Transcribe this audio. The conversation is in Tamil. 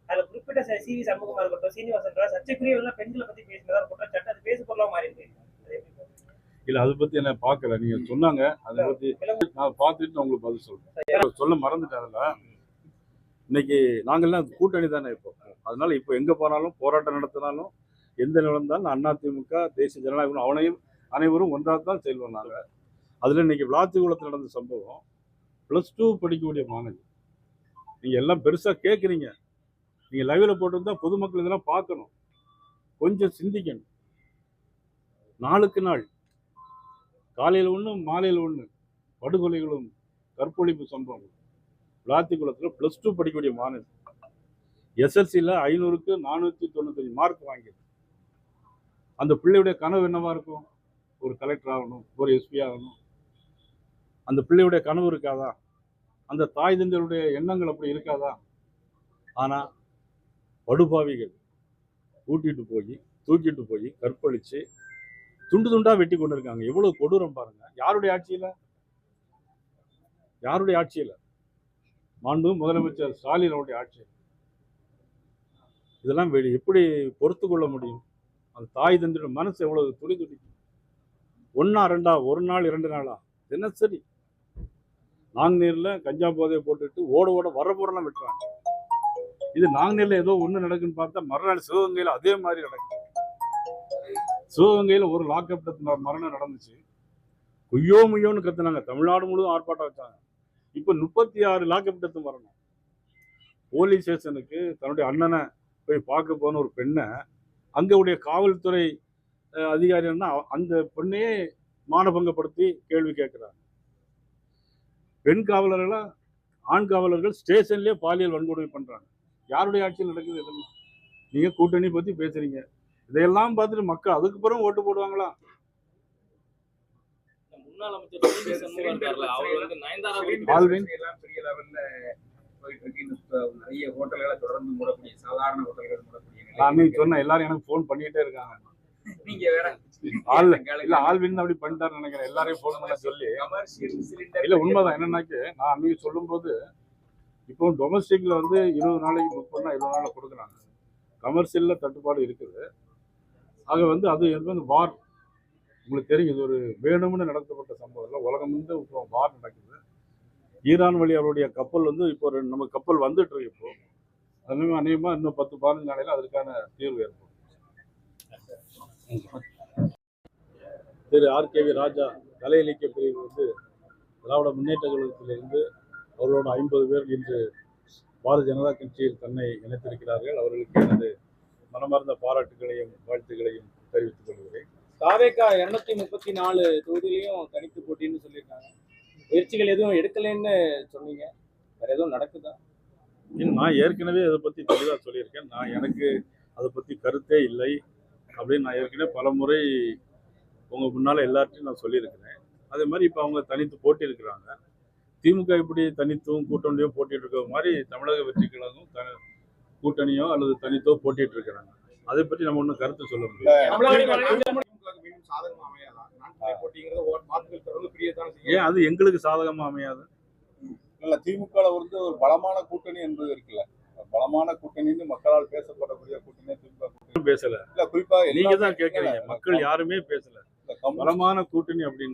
அதுல குறிப்பிட்ட சிவி சண்முகமா இருக்கட்டும், சீனிவாசன் சர்ச்சைக்குரிய பெண்களை பத்தி பேசினதா குற்றச்சாட்டு அது பேசு பொருளா மாறி இருக்கு. இல்ல அதை பத்தி என்ன பாக்கல, நீங்க சொன்னாங்க அதை பத்தி நான் பார்த்துட்டு உங்களுக்கு பதில் சொல்றேன். சொல்ல மறந்துட்டேன். அதுல இன்னைக்கு நாங்கெல்லாம் கூட்டணி தானே இப்போ, அதனால இப்போ எங்க போனாலும் போராட்டம் நடத்தினாலும் எந்த நிலந்தாலும் அதிமுக தேசிய ஜனநாயகம் அவனையும் அனைவரும் ஒன்றாக தான் செல்வோம் நாங்க. அதுல இன்னைக்கு விளாத்திக்குளத்தில் நடந்த சம்பவம் +2 படிக்கக்கூடிய மாணவி. நீங்க எல்லாம் பெருசா கேட்குறீங்க, நீங்க லைவ்ல போட்டிருந்தா பொதுமக்கள் இதெல்லாம் பார்க்கணும், கொஞ்சம் சிந்திக்கணும். நாளுக்கு நாள் காலையில் ஒன்று மாலையில் ஒன்று படுகொலைகளும் கற்பொழிப்பு சம்பவம். விளாத்திக்குளத்தில் +2 படிக்கக்கூடிய மாணவி SSLCயில் 500க்கு 495 மார்க் வாங்கியது. அந்த பிள்ளையுடைய கனவு என்னவா இருக்கும்? ஒரு கலெக்டர் ஆகணும், ஒரு SP ஆகணும். அந்த பிள்ளையுடைய கனவு இருக்காதா? அந்த தாய் தந்தையுடைய எண்ணங்கள் அப்படி இருக்காதா? ஆனா படுபாவிகள் தூக்கிட்டு போய் கற்பழிச்சு துண்டு துண்டா வெட்டி கொண்டு இருக்காங்க. எவ்வளவு கொடூரம் பாருங்க. யாருடைய ஆட்சியில? மாண்பு முதலமைச்சர் ஸ்டாலின் அவருடைய ஆட்சியில். இதெல்லாம் எப்படி பொறுத்து கொள்ள முடியும்? அந்த தாய் தந்தையோட மனசு எவ்வளவு துடிக்கும். ஒன்னா ரெண்டா, ஒரு நாள் 2 நாளா, தினசரி நாங்குநேர்ல கஞ்சா போதையை போட்டுட்டு ஓட வர போறலாம் விட்டுறாங்க. இது நாங்குநேர்ல ஏதோ ஒண்ணு நடக்குன்னு பார்த்தா மறுநாள் சிவகங்கையில அதே மாதிரி நடக்குது. சிவகங்கையில ஒரு லாக்அப் மரணம் நடந்துச்சு. குய்யோ முய்யோன்னு கத்துனாங்க. தமிழ்நாடு முழுவதும் ஆர்ப்பாட்டம் வச்சாங்க. இப்ப 36 லாக்அப் டெத் மரணம். போலீஸ் ஸ்டேஷனுக்கு தன்னுடைய அண்ணனை போய் பார்க்க போன ஒரு பெண்ணை அங்க உடைய காவல்துறை அதிகாரின்னா அந்த பெண்ணையே மானபங்கப்படுத்தி கேள்வி கேட்கிறாங்க. பெண் காவலர்களா ஆண் காவலர்கள் ஸ்டேஷன்லயே பாலியல் வன்கொடுமை பண்றாங்க. யாருடைய ஆட்சியில் நடக்குது இதெல்லாம்? நீங்க கூட்டணி பத்தி பேசுறீங்க. இதையெல்லாம் பார்த்துட்டு மக்கள் அதுக்கு பிறகு ஓட்டு போடுவாங்களா? சொன்ன எல்லாரும் எனக்கு போன் பண்ணிட்டே இருக்காங்க. ஆல்வின் அப்படி பண்ணிட்டாரு நினைக்கிறேன். எல்லாரையும் போன் பண்ண சொல்லி. இல்ல உண்மைதான். என்னன்னாக்கு நான் அன்னைக்கு சொல்லும் போது இப்போ டொமஸ்டிக்ல 20 நாளைக்கு புக் பண்ணா 20 நாள்ல கொடுக்குறாங்க. கமர்ஷியல்ல தட்டுப்பாடு இருக்குது. ஆக அது வார். உங்களுக்கு தெரியும், இது ஒரு வேணும்னு நடத்தப்பட்ட சம்பவம் இல்லை. உலகம் இப்போ வார் நடக்குது. ஈரான் வழி அவருடைய கப்பல் இப்போ நம்ம கப்பல் வந்துட்டு இருக்கு. இப்போ அதுவே அநேகமா இன்னும் 10-15 நாளையில அதற்கான தீர்வு ஏற்படும். திரு RKV ராஜா கலை இலக்கிய பிரிவு திராவிட முன்னேற்ற கழகத்திலிருந்து அவர்களோட 50 பேர் இன்று பாரதிய ஜனதா கட்சியில் தன்னை இணைத்திருக்கிறார்கள். அவர்களுக்கு எனது மனமார்ந்த பாராட்டுகளையும் வாழ்த்துக்களையும் தெரிவித்துக் கொள்கிறேன். தாவேகா 234 தொகுதியிலையும் தனித்து போட்டின்னு சொல்லியிருக்காங்க. முயற்சிகள் எதுவும் எடுக்கலைன்னு சொன்னீங்க, வேற எதுவும் நடக்குதா? நான் ஏற்கனவே அதை பத்தி தெளிவாக சொல்லியிருக்கேன். எனக்கு அதை பத்தி கருத்தே இல்லை அப்படின்னு நான் ஏற்கனவே பல முறை உங்க முன்னால எல்லார்ட்டையும் நான் சொல்லியிருக்கிறேன். அதே மாதிரி இப்போ அவங்க தனித்து போட்டி இருக்கிறாங்க. திமுக இப்படி தனித்தும் கூட்டணியோ போட்டிட்டு இருக்கிற மாதிரி தமிழக வெற்றி கழகம் கூட்டணியோ அல்லது தனித்தோ போட்டிட்டு இருக்கிறாங்க. அதை பற்றி நம்ம ஒன்றும் கருத்து சொல்ல முடியாது. ஏன் அது எங்களுக்கு சாதகமா அமையாது? இல்ல, திமுக ஒரு பலமான கூட்டணி என்பது இருக்குல்ல, பலமான கூட்டணின்னு மக்களால் பேசப்படக்கூடிய கூட்டணி திமுக கூட்டணி பேசல. இல்ல, குறிப்பா நீங்க தான் கேட்கறீங்க. மக்கள் யாருமே பேசல பலமான கூட்டணி அப்படின்னு.